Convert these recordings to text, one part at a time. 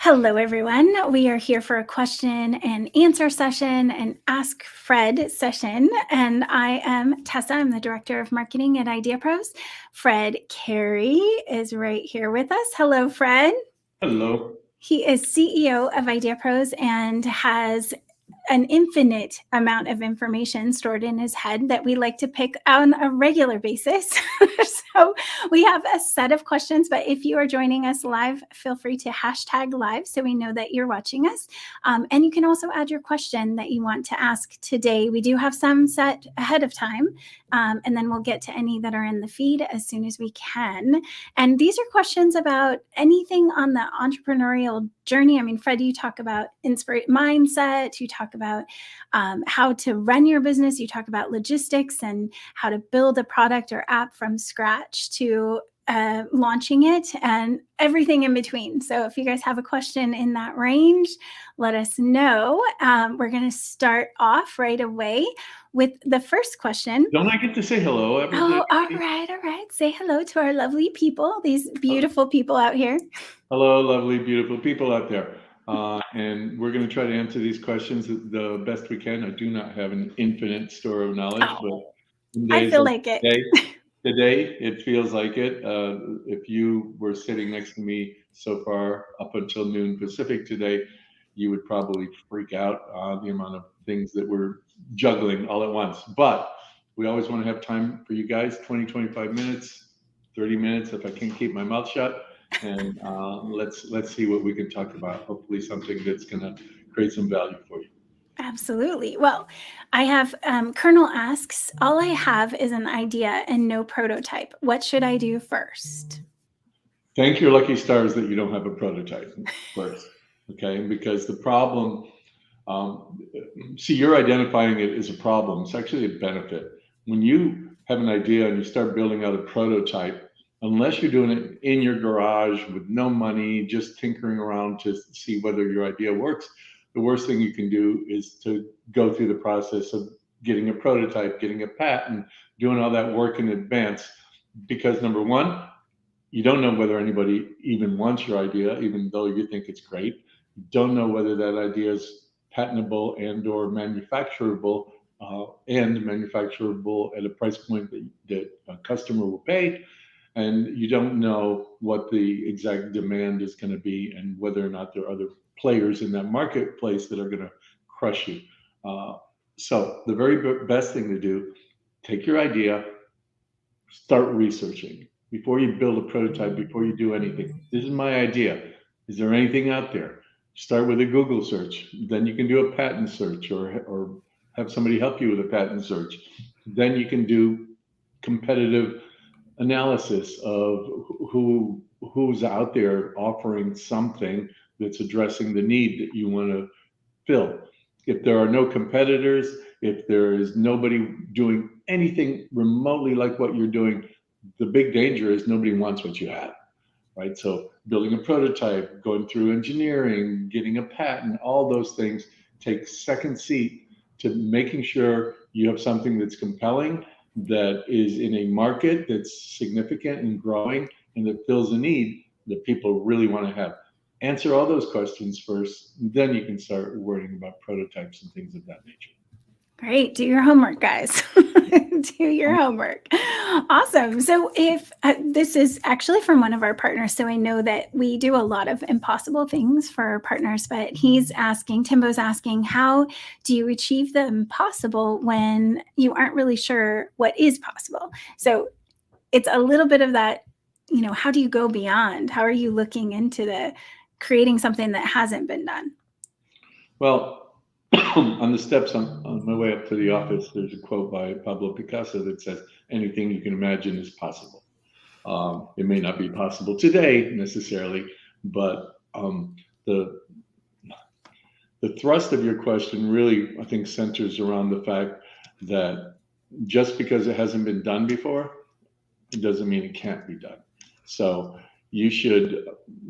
Hello, everyone. We are here for a question and answer session and Ask Fred session. And I am Tessa. I'm the Director of Marketing at IdeaPros. Fred Cary is right here with us. Hello, Fred. Hello. He is CEO of IdeaPros and has an infinite amount of information stored in his head that we like to pick on a regular basis. So we have a set of questions, but if you are joining us live, feel free to hashtag live so we know that you're watching us. And you can also add your question that you want to ask today. We do have some set ahead of time, and then we'll get to any that are in the feed as soon as we can. And these are questions about anything on the entrepreneurial journey. I mean, Fred, you talk about mindset, you talk about how to run your business, you talk about logistics and how to build a product or app from scratch to launching it and everything in between. So if you guys have a question in that range, let us know. We're going to start off right away with the first question. Don't I get to say hello, everybody? Oh, all right. Say hello to our lovely people, these beautiful people out here. Hello, lovely, beautiful people out there. And we're going to try to answer these questions the best we can. I do not have an infinite store of knowledge, but I feel like it. Today it feels like it. If you were sitting next to me so far up until noon Pacific today, you would probably freak out the amount of things that we're juggling all at once. But we always want to have time for you guys, 20, 25 minutes, 30 minutes if I can keep my mouth shut. And let's see what we can talk about. Hopefully something that's going to create some value for you. Absolutely. Well, I have Colonel asks, all I have is an idea and no prototype. What should I do first? Thank your lucky stars that you don't have a prototype first, okay? Because the problem, see, you're identifying it as a problem. It's actually a benefit. When you have an idea and you start building out a prototype, unless you're doing it in your garage with no money, just tinkering around to see whether your idea works, the worst thing you can do is to go through the process of getting a prototype, getting a patent, doing all that work in advance. Because number one, you don't know whether anybody even wants your idea, even though you think it's great. You don't know whether that idea is patentable and or manufacturable at a price point that a customer will pay. And you don't know what the exact demand is going to be and whether or not there are other players in that marketplace that are going to crush you. So the very best thing to do, take your idea, start researching. Before you build a prototype, before you do anything, this is my idea. Is there anything out there? Start with a Google search. Then you can do a patent search or have somebody help you with a patent search. Then you can do competitive analysis of who's out there offering something that's addressing the need that you want to fill. If there are no competitors, if there is nobody doing anything remotely like what you're doing, the big danger is nobody wants what you have, right? So building a prototype, going through engineering, getting a patent, all those things take second seat to making sure you have something that's compelling, that is in a market that's significant and growing, and that fills a need that people really want to have. Answer all those questions first, then you can start worrying about prototypes and things of that nature. Great. Do your homework, guys. Do your homework. Awesome. So if this is actually from one of our partners, so I know that we do a lot of impossible things for our partners, but Timbo's asking, how do you achieve the impossible when you aren't really sure what is possible? So it's a little bit of that, how do you go beyond? How are you looking into creating something that hasn't been done? Well, on the steps on my way up to the office, there's a quote by Pablo Picasso that says, anything you can imagine is possible. It may not be possible today necessarily, but the thrust of your question really, I think, centers around the fact that just because it hasn't been done before, it doesn't mean it can't be done. So you should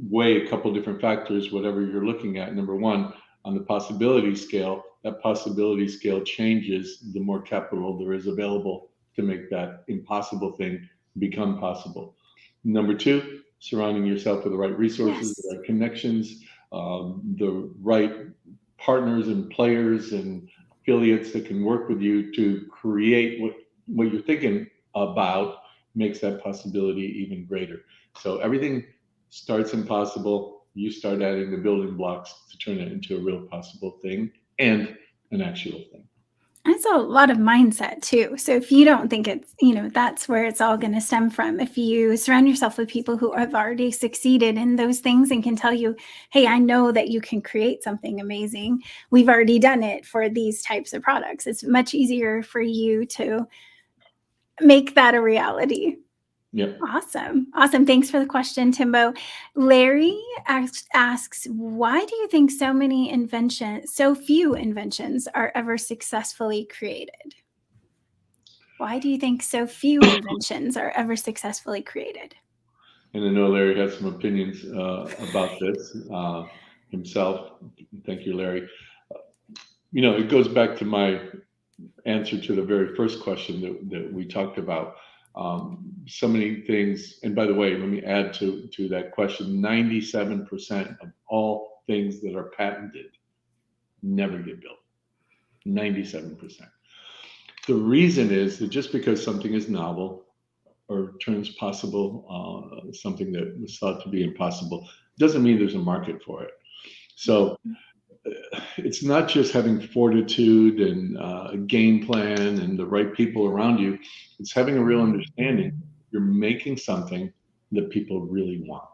weigh a couple different factors, whatever you're looking at. Number one, on the possibility scale, that possibility scale changes the more capital there is available to make that impossible thing become possible. Number two, surrounding yourself with the right resources, the right connections, the right partners and players and affiliates that can work with you to create what you're thinking about makes that possibility even greater. So everything starts impossible. You start adding the building blocks to turn it into a real possible thing and an actual thing. It's a lot of mindset too. So if you don't think it's, that's where it's all going to stem from. If you surround yourself with people who have already succeeded in those things and can tell you, hey, I know that you can create something amazing. We've already done it for these types of products. It's much easier for you to make that a reality. Yeah. Awesome. Thanks for the question, Timbo. Larry asks, why do you think so few inventions are ever successfully created? Why do you think so few inventions are ever successfully created? And I know Larry has some opinions about this himself. Thank you, Larry. It goes back to my answer to the very first question that we talked about. So many things, and by the way, let me add to that question, 97% of all things that are patented never get built. 97%. The reason is that just because something is novel or turns possible, something that was thought to be impossible, doesn't mean there's a market for it. So it's not just having fortitude and a game plan and the right people around you. It's having a real understanding. You're making something that people really want.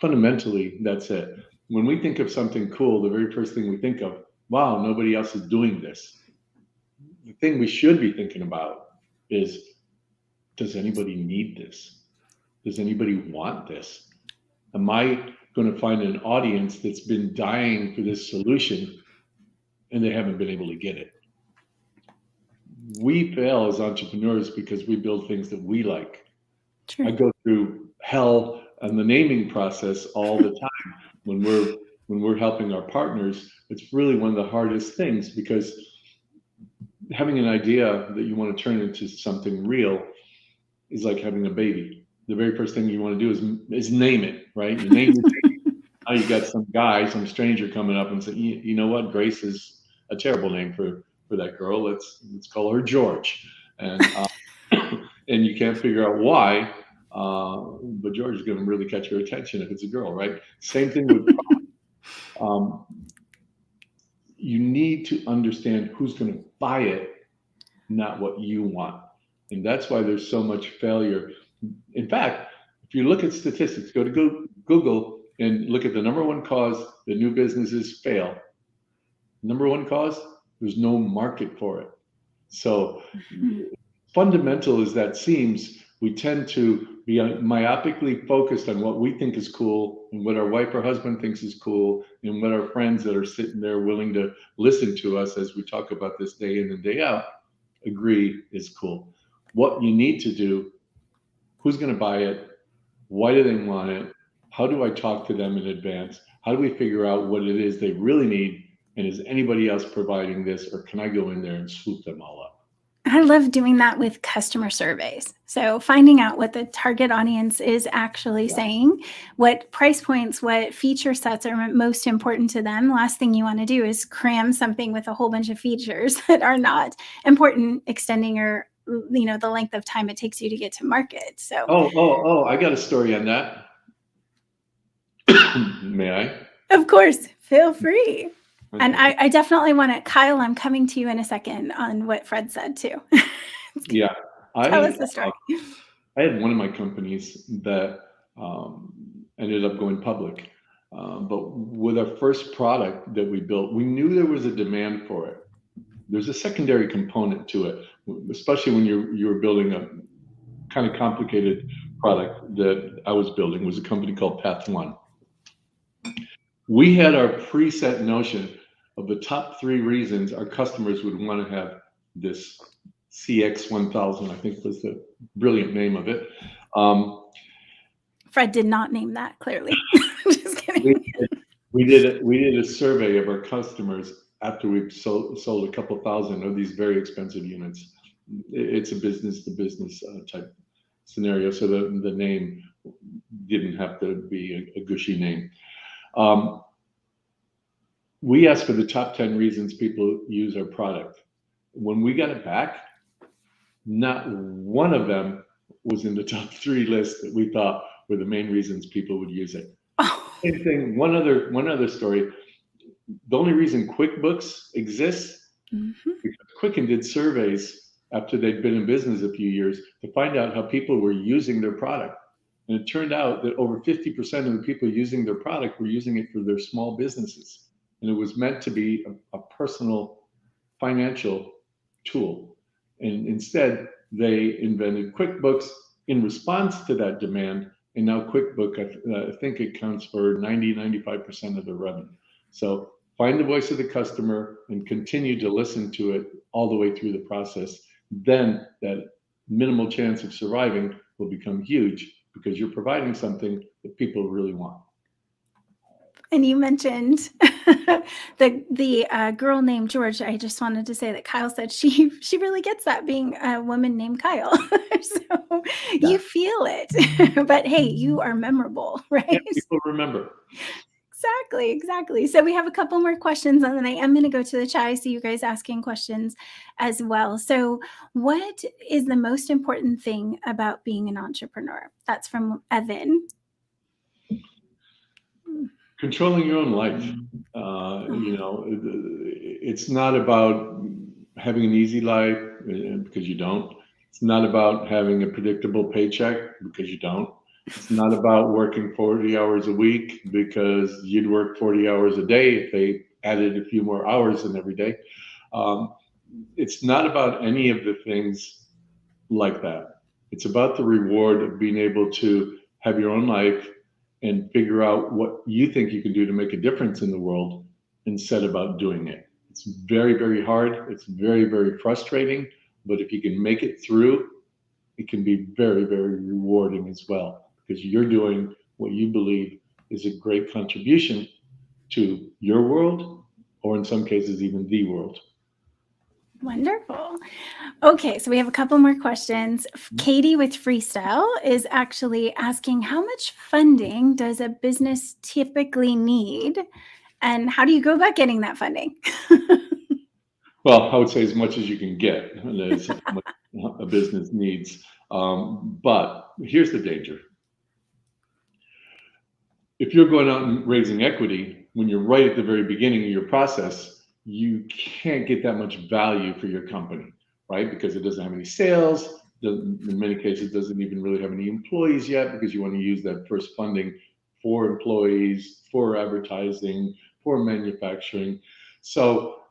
Fundamentally, that's it. When we think of something cool, the very first thing we think of, wow, nobody else is doing this. The thing we should be thinking about is, does anybody need this? Does anybody want this? Am I going to find an audience that's been dying for this solution and they haven't been able to get it? We fail as entrepreneurs because we build things that we like. True. I go through hell and the naming process all the time when we're helping our partners. It's really one of the hardest things because having an idea that you want to turn into something real is like having a baby. The very first thing you want to do is name it, right? You name your baby. Now you got some stranger coming up and say, you know what, Grace is a terrible name for that girl. Let's call her George, and and you can't figure out why, but George is going to really catch your attention if it's a girl, right? Same thing with you need to understand who's going to buy it, not what you want, and that's why there's so much failure. In fact, if you look at statistics, go to Google and look at the number one cause that new businesses fail. Number one cause, there's no market for it. So fundamental as that seems, we tend to be myopically focused on what we think is cool and what our wife or husband thinks is cool and what our friends that are sitting there willing to listen to us as we talk about this day in and day out agree is cool. What you need to do, who's going to buy it? Why do they want it? How do I talk to them in advance? How do we figure out what it is they really need? And is anybody else providing this, or can I go in there and swoop them all up? I love doing that with customer surveys. So finding out what the target audience is actually saying, what price points, what feature sets are most important to them. Last thing you want to do is cram something with a whole bunch of features that are not important, extending your the length of time it takes you to get to market. So I got a story on that. May I? Of course, feel free. Okay. And I definitely want to, Kyle, I'm coming to you in a second on what Fred said too. Yeah. Tell us the story. I had one of my companies that ended up going public. But with our first product that we built, we knew there was a demand for it. There's a secondary component to it, especially when you were building a kind of complicated product that I was building. It was a company called Path One. We had our preset notion of the top 3 reasons our customers would want to have this CX1000, I think was the brilliant name of it. Fred did not name that, clearly. Just kidding. We did a survey of our customers after we've sold a couple thousand of these very expensive units. It's a business-to-business type scenario, so the name didn't have to be a gushy name. We asked for the top 10 reasons people use our product. When we got it back, not one of them was in the top 3 list that we thought were the main reasons people would use it. Oh. Same thing. One other story. The only reason QuickBooks exists because Quicken did surveys after they'd been in business a few years to find out how people were using their product. And it turned out that over 50% of the people using their product were using it for their small businesses. And it was meant to be a personal financial tool. And instead, they invented QuickBooks in response to that demand. And now QuickBook, I think it counts for 95% of the revenue. So find the voice of the customer and continue to listen to it all the way through the process. Then that minimal chance of surviving will become huge because you're providing something that people really want. And you mentioned the girl named George. I just wanted to say that Kyle said she really gets that, being a woman named Kyle. So Yeah. you feel it. But hey, you are memorable, right? Yeah, people remember. Exactly. So we have a couple more questions, and then I am going to go to the chat. I see you guys asking questions as well. So what is the most important thing about being an entrepreneur? That's from Evan. Controlling your own life. It's not about having an easy life, because you don't. It's not about having a predictable paycheck, because you don't. It's not about working 40 hours a week, because you'd work 40 hours a day if they added a few more hours in every day. It's not about any of the things like that. It's about the reward of being able to have your own life and figure out what you think you can do to make a difference in the world and set about doing it. It's very, very hard. It's very, very frustrating. But if you can make it through, it can be very, very rewarding as well, because you're doing what you believe is a great contribution to your world, or in some cases, even the world. Wonderful. Okay, so we have a couple more questions. Katie with Freestyle is actually asking, how much funding does a business typically need, and how do you go about getting that funding? Well, I would say as much as you can get. That's what a business needs. But here's the danger. If you're going out and raising equity, when you're right at the very beginning of your process, you can't get that much value for your company, right? Because it doesn't have any sales. In many cases, it doesn't even really have any employees yet, because you want to use that first funding for employees, for advertising, for manufacturing. So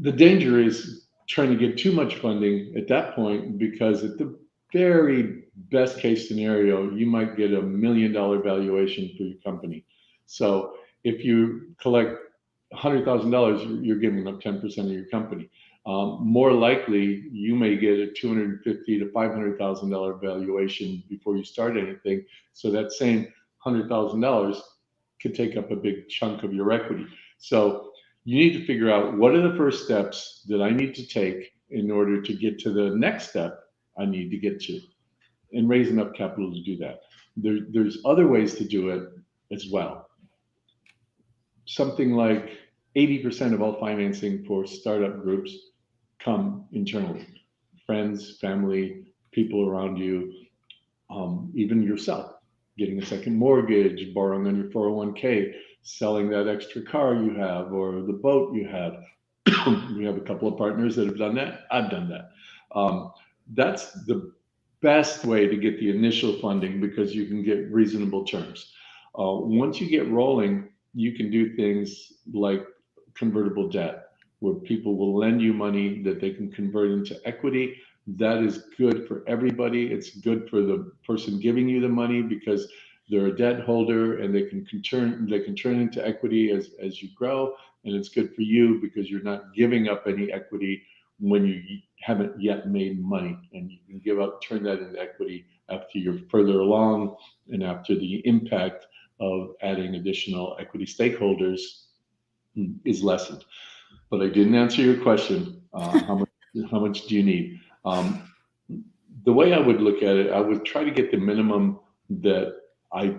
the danger is trying to get too much funding at that point, because at the very best case scenario, you might get $1 million valuation for your company. So if you collect $100,000, you're giving up 10% of your company. More likely, you may get a $250,000 to $500,000 valuation before you start anything. So that same $100,000 could take up a big chunk of your equity. So you need to figure out, what are the first steps that I need to take in order to get to the next step I need to get to, and raise enough capital to do that. There's other ways to do it as well. Something like 80% of all financing for startup groups come internally. Friends, family, people around you, even yourself, getting a second mortgage, borrowing on your 401k, selling that extra car you have or the boat you have. We have a couple of partners that have done that. I've done that. That's the best way to get the initial funding, because you can get reasonable terms. Once you get rolling, you can do things like convertible debt, where people will lend you money that they can convert into equity. That is good for everybody. It's good for the person giving you the money, because they're a debt holder and they can turn into equity as you grow. And it's good for you because you're not giving up any equity when you haven't yet made money, and you can turn that into equity after you're further along and after the impact of adding additional equity stakeholders is lessened. But I didn't answer your question. How much do you need? The way I would look at it, I would try to get the minimum that I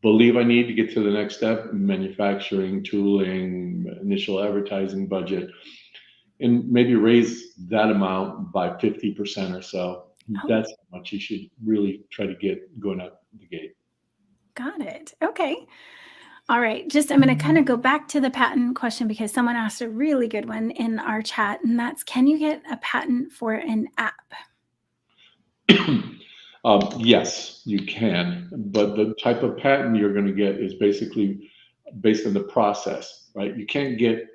believe I need to get to the next step, manufacturing, tooling, initial advertising budget, and maybe raise that amount by 50% or so. Oh, That's how much you should really try to get going out the gate. got it. Okay. All right. I'm going to kind of go back to the patent question because someone asked a really good one in our chat, and that's, can you get a patent for an app? Yes, you can, but the type of patent you're going to get is basically based on the process, right? You can't get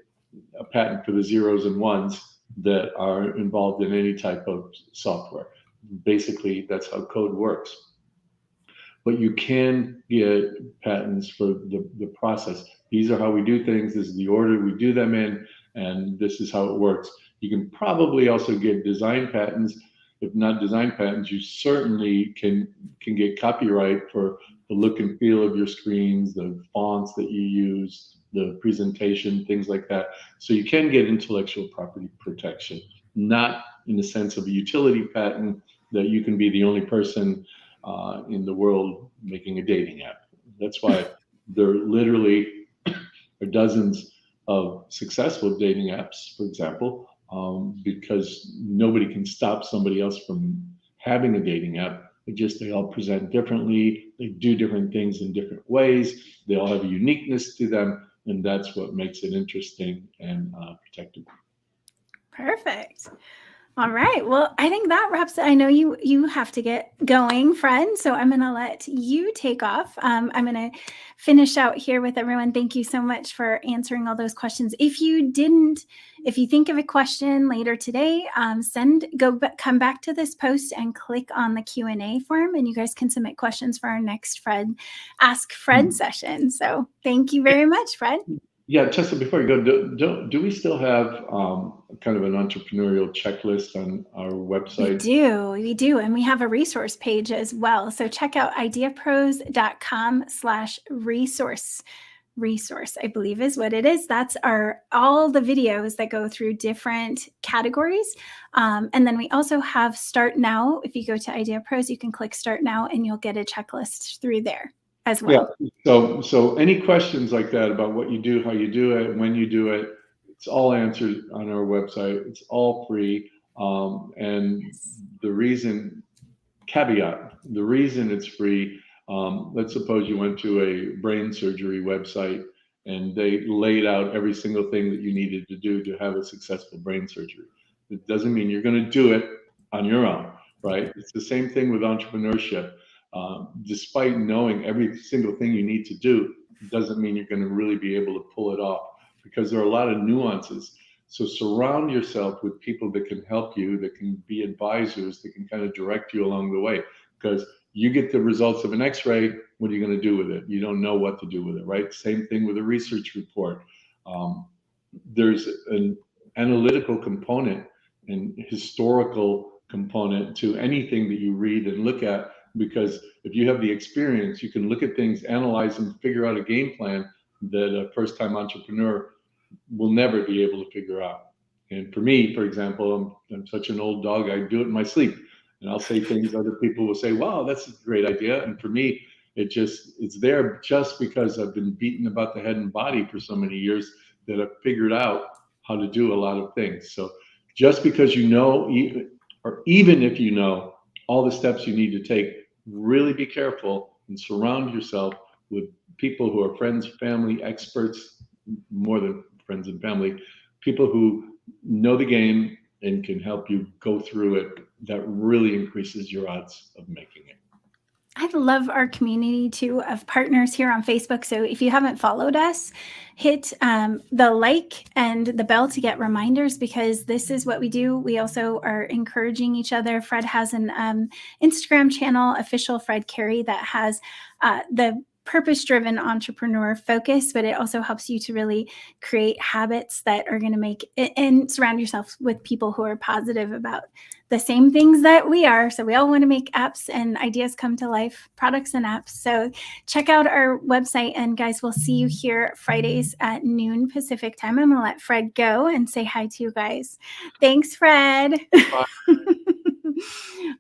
a patent for the zeros and ones that are involved in any type of software. Basically, that's how code works. But you can get patents for the process. These are how we do things. This is the order we do them in, and this is how it works. You can probably also get design patents. If not design patents, you certainly can get copyright for the look and feel of your screens, the fonts that you use, the presentation, things like that. So you can get intellectual property protection, not in the sense of a utility patent that you can be the only person in the world making a dating app. That's why there literally are dozens of successful dating apps, for example, because nobody can stop somebody else from having a dating app. They all present differently. They do different things in different ways. They all have a uniqueness to them, and that's what makes it interesting and protected. Perfect. All right. Well, I think that wraps it. I know you have to get going, Fred. So I'm going to let you take off. I'm going to finish out here with everyone. Thank you so much for answering all those questions. If you think of a question later today, come back to this post and click on the Q&A form, and you guys can submit questions for our next Ask Fred session. So thank you very much, Fred. Yeah, Tessa, before you go, do we still have kind of an entrepreneurial checklist on our website? We do. And we have a resource page as well. So check out ideapros.com/resource. Resource, I believe, is what it is. That's all the videos that go through different categories. And then we also have Start Now. If you go to IdeaPros, you can click Start Now and you'll get a checklist through there as well. Yeah. So any questions like that about what you do, how you do it, when you do it, it's all answered on our website. It's all free. And the reason it's free, let's suppose you went to a brain surgery website and they laid out every single thing that you needed to do to have a successful brain surgery. It doesn't mean you're going to do it on your own, right? It's the same thing with entrepreneurship. Despite knowing every single thing you need to do, doesn't mean you're going to really be able to pull it off, because there are a lot of nuances. So surround yourself with people that can help you, that can be advisors, that can kind of direct you along the way. Because you get the results of an X-ray, what are you going to do with it? You don't know what to do with it, right? Same thing with a research report. There's an analytical component and historical component to anything that you read and look at, because if you have the experience, you can look at things, analyze them, figure out a game plan that a first-time entrepreneur will never be able to figure out. And for me, for example, I'm such an old dog, I do it in my sleep. And I'll say things other people will say, wow, that's a great idea. And for me, it's there just because I've been beaten about the head and body for so many years that I've figured out how to do a lot of things. So just because you know, or even if you know all the steps you need to take, really be careful and surround yourself with people who are friends, family, experts, more than friends and family, people who know the game and can help you go through it. That really increases your odds of making it. I love our community too of partners here on Facebook. So if you haven't followed us, hit the like and the bell to get reminders, because this is what we do. We also are encouraging each other. Fred has an Instagram channel, official Fred Cary, that has the purpose-driven entrepreneur focus, but it also helps you to really create habits that are going to make it, and surround yourself with people who are positive about the same things that we are. So we all want to make apps and ideas come to life, products and apps. So check out our website, and guys, we'll see you here Fridays at noon Pacific time. I'm going to let Fred go and say hi to you guys. Thanks, Fred. Bye.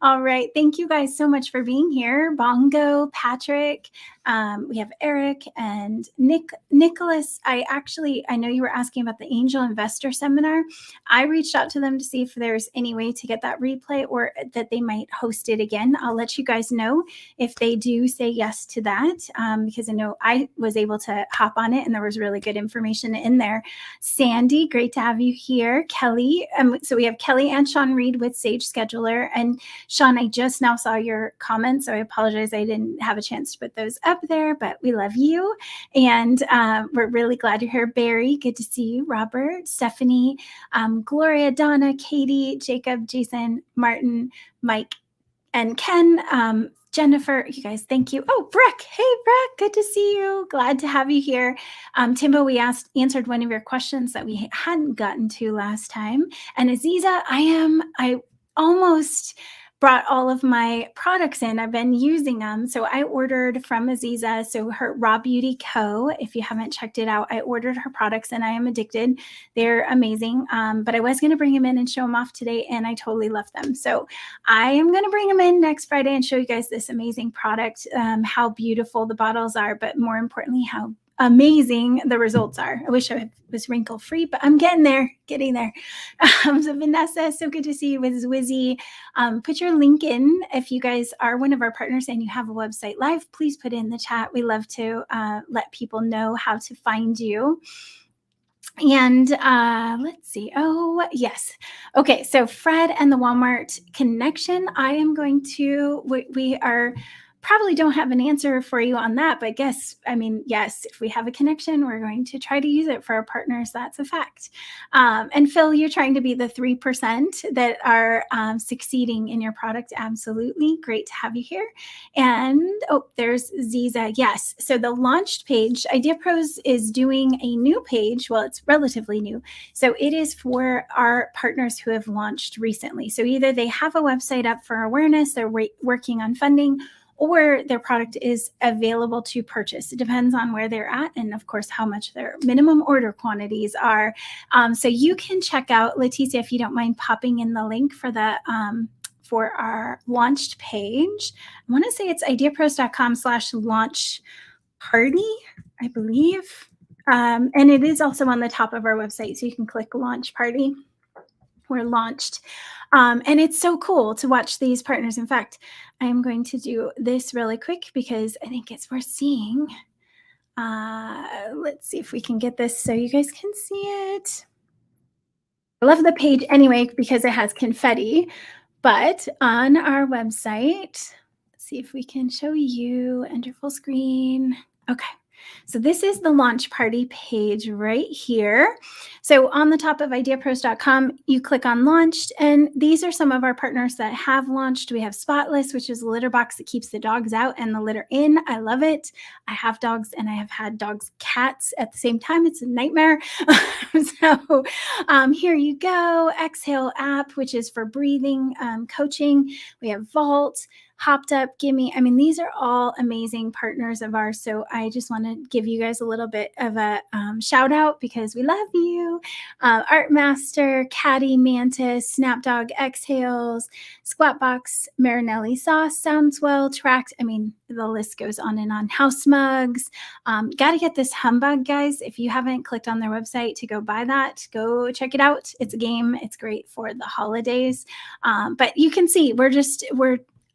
All right. Thank you guys so much for being here. Bongo, Patrick, We have Eric and Nicholas. I know you were asking about the angel investor seminar. I reached out to them to see if there's any way to get that replay or that they might host it again. I'll let you guys know if they do say yes to that, because I know I was able to hop on it and there was really good information in there. Sandy, great to have you here. Kelly, so we have Kelly and Sean Reed with Sage Scheduler. And Sean, I just now saw your comments, so I apologize I didn't have a chance to put those up there, but we love you. And we're really glad you're here. Barry, good to see you. Robert, Stephanie, Gloria, Donna, Katie, Jacob, Jason, Martin, Mike, and Ken, Jennifer, you guys, thank you. Oh, Brooke. Hey, Brooke, good to see you. Glad to have you here. Timbo, we answered one of your questions that we hadn't gotten to last time. And Aziza, I almost brought all of my products in. I've been using them. So I ordered from Aziza, so her Raw Beauty Co. If you haven't checked it out, I ordered her products and I am addicted. They're amazing. But I was going to bring them in and show them off today and I totally love them. So I am going to bring them in next Friday and show you guys this amazing product, how beautiful the bottles are, but more importantly, how amazing the results are. I wish I was wrinkle free, but I'm getting there. So Vanessa, so good to see you with Zwizzy. Put your link in if you guys are one of our partners and you have a website live. Please put it in the chat. We love to let people know how to find you. And let's see. Oh, yes. Okay. So Fred and the Walmart connection, I am going to, we are probably don't have an answer for you on that, but yes, if we have a connection, we're going to try to use it for our partners. That's a fact. And Phil, you're trying to be the 3% that are succeeding in your product. Absolutely. Great to have you here. And there's Ziza. Yes. So the launched page, IdeaPros is doing a new page. Well, it's relatively new. So it is for our partners who have launched recently. So either they have a website up for awareness, they're working on funding, or their product is available to purchase. It depends on where they're at and, of course, how much their minimum order quantities are. So you can check out, Leticia, if you don't mind popping in the link for the for our launched page. I want to say it's ideapros.com/launch party, I believe. And it is also on the top of our website, so you can click launch party. We're launched. And it's so cool to watch these partners. In fact, I am going to do this really quick because I think it's worth seeing. Let's see if we can get this so you guys can see it. I love the page anyway because it has confetti. But on our website, let's see if we can show you, enter full screen. Okay. So this is the launch party page right here. So on the top of ideapros.com, you click on launched, and these are some of our partners that have launched. We have Spotless, which is a litter box that keeps the dogs out and the litter in. I love it. I have dogs and I have had dogs, cats at the same time. It's a nightmare. So here you go. Exhale app, which is for breathing coaching. We have Vault, Hopped Up, Gimme. These are all amazing partners of ours. So I just want to give you guys a little bit of a shout out because we love you. Art Master, Caddy, Mantis, Snapdog, Exhales, Squat Box, Marinelli Sauce, Sounds Well, Tracked. The list goes on and on. House Mugs. Got to get this Humbug, guys. If you haven't clicked on their website to go buy that, go check it out. It's a game. It's great for the holidays. But you can see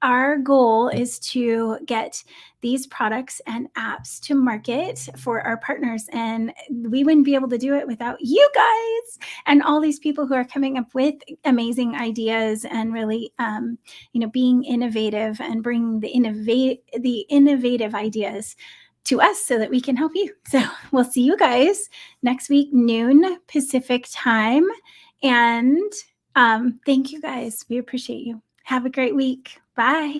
our goal is to get these products and apps to market for our partners. And we wouldn't be able to do it without you guys and all these people who are coming up with amazing ideas and really, being innovative and bringing the innovative ideas to us so that we can help you. So we'll see you guys next week, noon Pacific time. And thank you guys. We appreciate you. Have a great week. Bye.